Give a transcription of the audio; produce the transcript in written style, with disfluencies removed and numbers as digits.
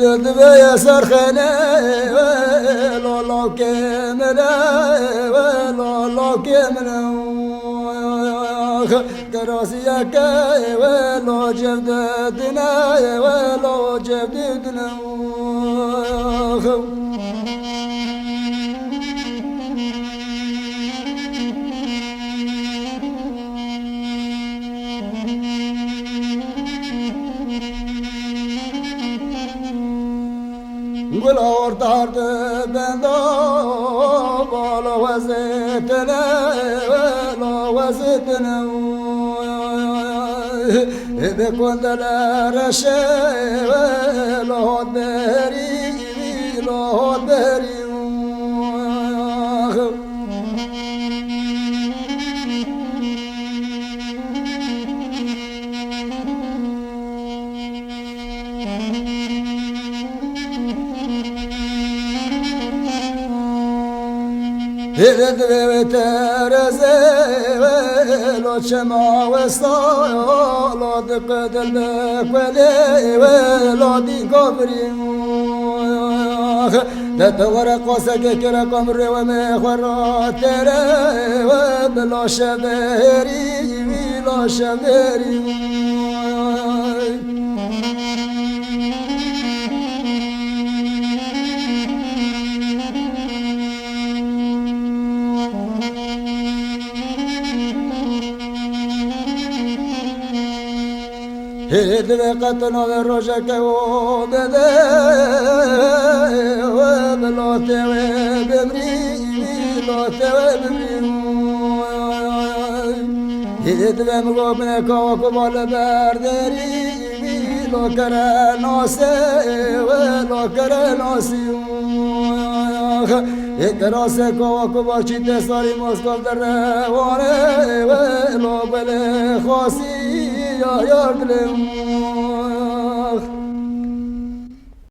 دلت بيا سرخني ولا كاملة ولا كاملة كراسيك ولا جبدتنا ولا جبدتنا قل أورطارد بندو ولا وزيتنا ولا وزيتنا إذا كنت لا رشي ولا داري لا داري إذا دويت رزي ولو شمع وصالة دقد البكولي ولو دي كفري تتورق وسكك رقم وما خراتر وبلا شبيري بلا شبيري هيد قطنا بالرجك وبدأ وبلوت وبمري بلوت وبمري هيد بمقوبنك وقبل باردري بلو كرانوسي ولو كرانوسي إكراسك وقبل شيء صاري مسكوب درّواني ولو بلي خاصي يا يرقلم